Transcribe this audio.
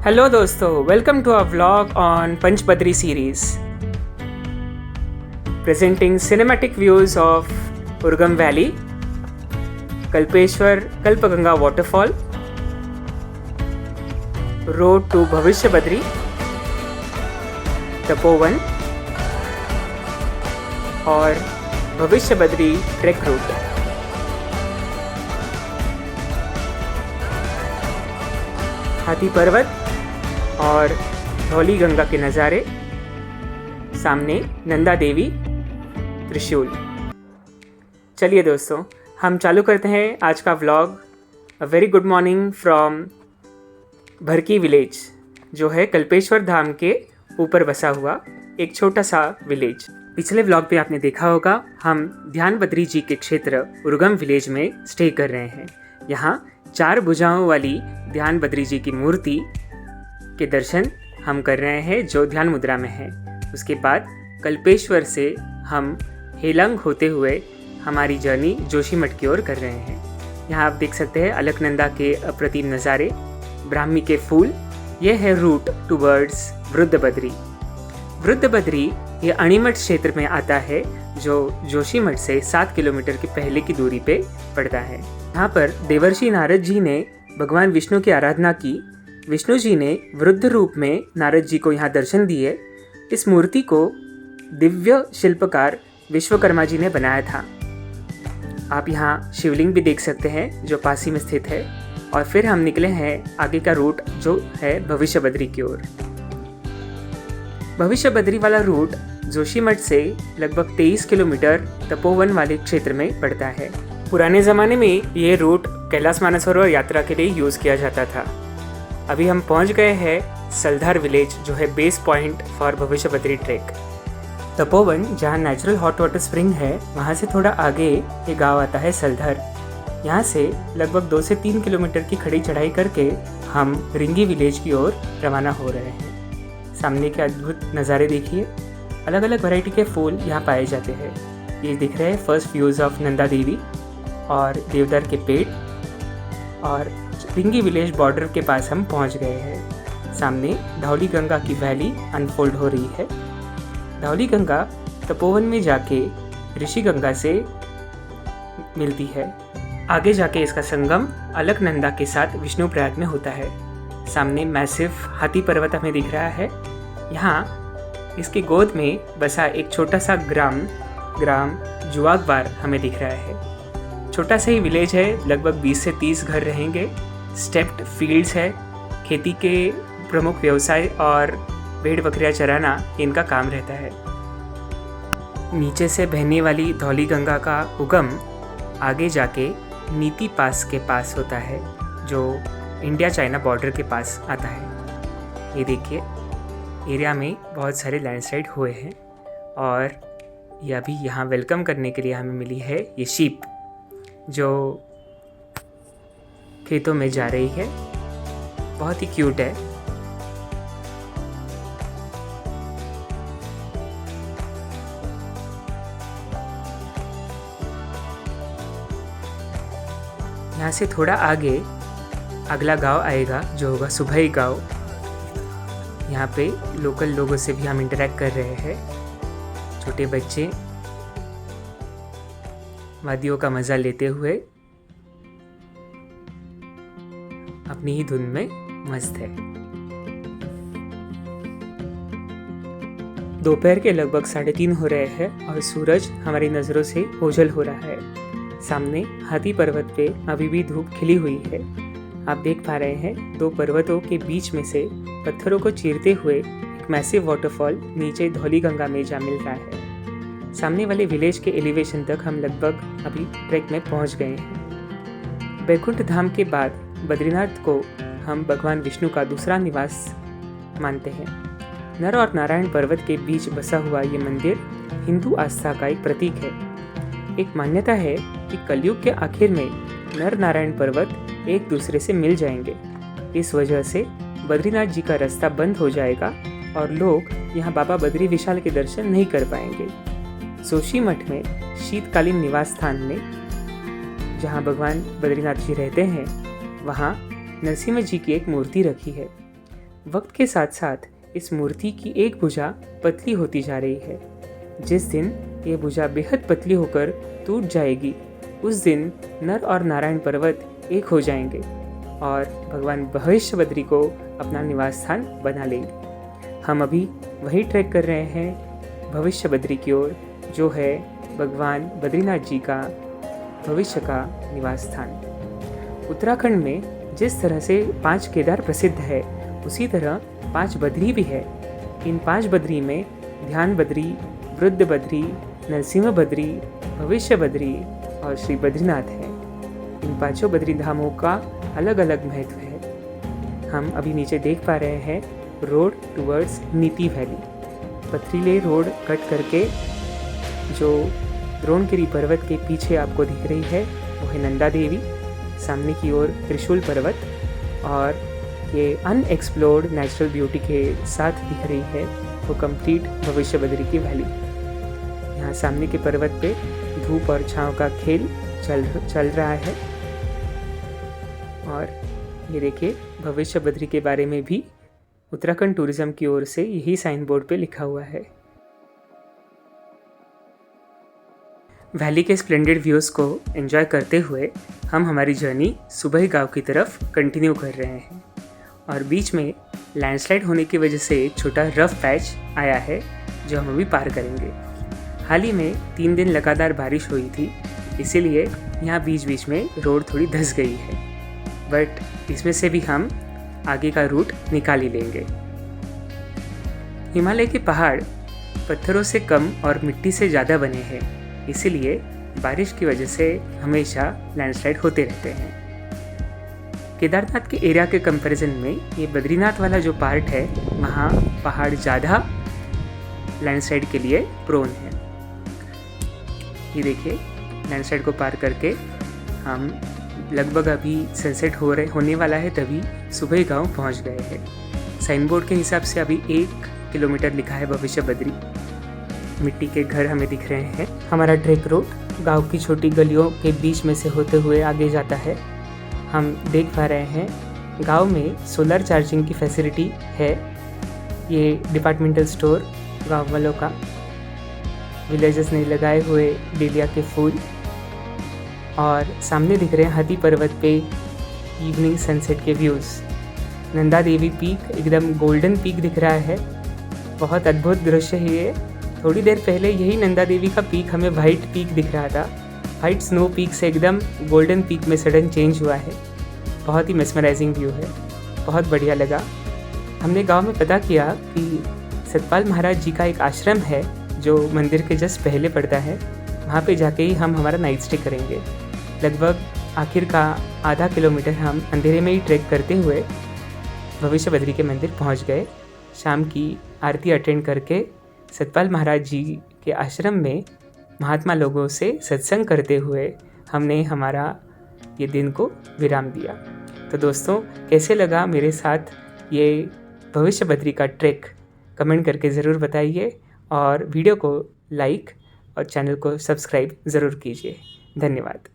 Hello दोस्तों, welcome to our vlog on Panchbadri series presenting cinematic views of Urgam Valley, Kalpeshwar Kalpaganga waterfall, road to Bhavishya Badri, Tapovan और भविष्य Badri track route. हाथी पर्वत और धौली गंगा के नज़ारे, सामने नंदा देवी त्रिशूल। चलिए दोस्तों, हम चालू करते हैं आज का vlog. A very good morning from Bharki village, जो है कल्पेश्वर धाम के ऊपर बसा हुआ एक छोटा सा विलेज। पिछले व्लॉग पे आपने देखा होगा, हम ध्यान बद्री जी के क्षेत्र उर्गम विलेज में स्टे कर रहे हैं। यहाँ 4 भुजाओं वाली ध्यान बद्री जी की मूर्ति के दर्शन हम कर रहे हैं, जो ध्यान मुद्रा में है। उसके बाद कल्पेश्वर से हम हेलंग होते हुए हमारी जर्नी जोशीमठ की ओर कर रहे हैं। यहाँ आप देख सकते हैं अलकनंदा के अप्रतिम नज़ारे, ब्राह्मी के फूल। ये है रूट टूवर्ड्स वृद्ध बद्री। वृद्ध बद्री ये अणिमठ क्षेत्र में आता है, जो जोशीमठ से 7 किलोमीटर की पहले की दूरी पे पड़ता है। यहाँ पर देवर्षि नारद जी ने भगवान विष्णु की आराधना की। विष्णु जी ने वृद्ध रूप में नारद जी को यहाँ दर्शन दिए। इस मूर्ति को दिव्य शिल्पकार विश्वकर्मा जी ने बनाया था। आप यहाँ शिवलिंग भी देख सकते हैं, जो पास ही में स्थित है। और फिर हम निकले हैं आगे का रूट, जो है भविष्य बद्री की ओर। भविष्य बद्री वाला रूट जोशीमठ से लगभग 23 किलोमीटर तपोवन वाले क्षेत्र में पड़ता है। पुराने ज़माने में ये रूट कैलाश मानसरोवर यात्रा के लिए यूज़ किया जाता था। अभी हम पहुंच गए हैं सलधार विलेज, जो है बेस पॉइंट फॉर भविष्य बद्री ट्रैक। तपोवन, जहां नेचुरल हॉट वाटर स्प्रिंग है, वहां से थोड़ा आगे ये गांव आता है सलधर। यहां से लगभग 2 से 3 किलोमीटर की खड़ी चढ़ाई करके हम रिंगी विलेज की ओर रवाना हो रहे हैं। सामने के अद्भुत नज़ारे देखिए। अलग अलग वैरायटी के फूल यहाँ पाए जाते हैं। ये दिख रहे हैं first views of Nanda Devi और देवदार के पेड़। और रिंगी विलेज बॉर्डर के पास हम पहुंच गए हैं। सामने धौली गंगा की वैली अनफोल्ड हो रही है। धौली गंगा तपोवन में जाके ऋषि गंगा से मिलती है। आगे जाके इसका संगम अलकनंदा के साथ विष्णुप्रयाग में होता है। सामने मैसिव हाथी पर्वत हमें दिख रहा है। यहाँ इसकी गोद में बसा एक छोटा सा ग्राम जुआगवार हमें दिख रहा है। छोटा सा ही विलेज है, लगभग 20 से 30 घर रहेंगे। स्टेप्ड फील्ड्स है। खेती के प्रमुख व्यवसाय और भेड़ बकरियां चराना इनका काम रहता है। नीचे से बहने वाली धौली गंगा का उगम आगे जाके नीति पास के पास होता है, जो इंडिया चाइना बॉर्डर के पास आता है। ये देखिए, एरिया में बहुत सारे लैंडस्लाइड हुए हैं। और ये अभी यहाँ वेलकम करने के लिए हमें मिली है ये शीप, जो खेतों में जा रही है। बहुत ही क्यूट है। यहाँ से थोड़ा आगे अगला गांव आएगा, जो होगा सुभई गांव। यहाँ पे लोकल लोगों से भी हम इंटरेक्ट कर रहे हैं। छोटे बच्चे वादियों का मज़ा लेते हुए अपनी ही धुन में मस्त है। दोपहर के लगभग 3:30 हो रहे हैं और सूरज हमारी नज़रों से ओझल हो रहा है। सामने हाथी पर्वत पे अभी भी धूप खिली हुई है। आप देख पा रहे हैं 2 पर्वतों के बीच में से पत्थरों को चीरते हुए एक मैसिव वाटरफॉल नीचे धौली गंगा में जा मिल रहा है। सामने वाले विलेज के एलिवेशन तक हम लगभग अभी ट्रैक में पहुंच गए हैं। बैकुंठ धाम के बाद बद्रीनाथ को हम भगवान विष्णु का दूसरा निवास मानते हैं। नर और नारायण पर्वत के बीच बसा हुआ ये मंदिर हिंदू आस्था का एक प्रतीक है। एक मान्यता है कि कलयुग के आखिर में नर नारायण पर्वत एक दूसरे से मिल जाएंगे। इस वजह से बद्रीनाथ जी का रास्ता बंद हो जाएगा और लोग यहाँ बाबा बद्री विशाल के दर्शन नहीं कर पाएंगे। जोशीमठ में शीतकालीन निवास स्थान में, जहाँ भगवान बद्रीनाथ जी रहते हैं, वहाँ नरसिम्हा जी की एक मूर्ति रखी है। वक्त के साथ साथ इस मूर्ति की एक भुजा पतली होती जा रही है। जिस दिन ये भुजा बेहद पतली होकर टूट जाएगी, उस दिन नर और नारायण पर्वत एक हो जाएंगे और भगवान भविष्य बद्री को अपना निवास स्थान बना लेंगे। हम अभी वही ट्रैक कर रहे हैं भविष्य बद्री की ओर, जो है भगवान बद्रीनाथ जी का भविष्य का निवास स्थान। उत्तराखंड में जिस तरह से 5 केदार प्रसिद्ध है, उसी तरह 5 बद्री भी है। इन 5 बद्री में ध्यान बद्री, वृद्ध बद्री, नरसिंह बद्री, भविष्य बद्री और श्री बद्रीनाथ है। इन 5 बद्री धामों का अलग अलग महत्व है। हम अभी नीचे देख पा रहे हैं रोड टुवर्ड्स नीति वैली। पथरीले रोड कट करके जो द्रोणगिरी पर्वत के पीछे आपको दिख रही है वो है नंदा देवी, सामने की ओर त्रिशूल पर्वत, और ये अनएक्सप्लोर्ड नेचुरल ब्यूटी के साथ दिख रही है वो कंप्लीट भविष्य बद्री की वैली। यहाँ सामने के पर्वत पे धूप और छांव का खेल चल रहा है। और ये देखिए भविष्य बद्री के बारे में भी उत्तराखंड टूरिज्म की ओर से यही साइन बोर्ड पे लिखा हुआ है। वैली के स्प्लेंडेड व्यूज़ को एंजॉय करते हुए हम हमारी जर्नी सुबह गांव की तरफ कंटिन्यू कर रहे हैं। और बीच में लैंडस्लाइड होने की वजह से एक छोटा रफ पैच आया है जो हम अभी पार करेंगे। हाल ही में 3 दिन लगातार बारिश हुई थी, इसीलिए यहाँ बीच बीच में रोड थोड़ी धंस गई है, बट इसमें से भी हम आगे का रूट निकाल ही लेंगे। हिमालय के पहाड़ पत्थरों से कम और मिट्टी से ज़्यादा बने हैं, इसीलिए बारिश की वजह से हमेशा लैंडस्लाइड होते रहते हैं। केदारनाथ के एरिया के कंपैरिजन में ये बद्रीनाथ वाला जो पार्ट है, वहाँ पहाड़ ज़्यादा लैंडस्लाइड के लिए प्रोन है। ये देखिए लैंडस्लाइड को पार करके हम लगभग अभी सनसेट होने वाला है, तभी सुबह गांव पहुंच गए हैं। साइन बोर्ड के हिसाब से अभी 1 किलोमीटर लिखा है भविष्य बद्री। मिट्टी के घर हमें दिख रहे हैं। हमारा ट्रैक रूट गांव की छोटी गलियों के बीच में से होते हुए आगे जाता है। हम देख पा रहे हैं गांव में सोलर चार्जिंग की फैसिलिटी है। ये डिपार्टमेंटल स्टोर गांव वालों का, विलेजर्स ने लगाए हुए डेलिया के फूल, और सामने दिख रहे हैं हाथी पर्वत पे इवनिंग सनसेट के व्यूज़। नंदा देवी पीक एकदम गोल्डन पीक दिख रहा है, बहुत अद्भुत दृश्य है ये। थोड़ी देर पहले यही नंदा देवी का पीक हमें वाइट पीक दिख रहा था, वाइट स्नो पीक से एकदम गोल्डन पीक में सडन चेंज हुआ है। बहुत ही मेस्मराइजिंग व्यू है, बहुत बढ़िया लगा। हमने गांव में पता किया कि सतपाल महाराज जी का एक आश्रम है जो मंदिर के जस्ट पहले पड़ता है, वहाँ पे जाके ही हम हमारा नाइट स्टे करेंगे। लगभग आखिर का आधा किलोमीटर हम अंधेरे में ही ट्रैक करते हुए भविष्य बद्री के मंदिर पहुँच गए। शाम की आरती अटेंड करके सतपाल महाराज जी के आश्रम में महात्मा लोगों से सत्संग करते हुए हमने हमारा ये दिन को विराम दिया। तो दोस्तों, कैसे लगा मेरे साथ ये भविष्य बद्री का ट्रैक, कमेंट करके ज़रूर बताइए, और वीडियो को लाइक और चैनल को सब्सक्राइब ज़रूर कीजिए। धन्यवाद।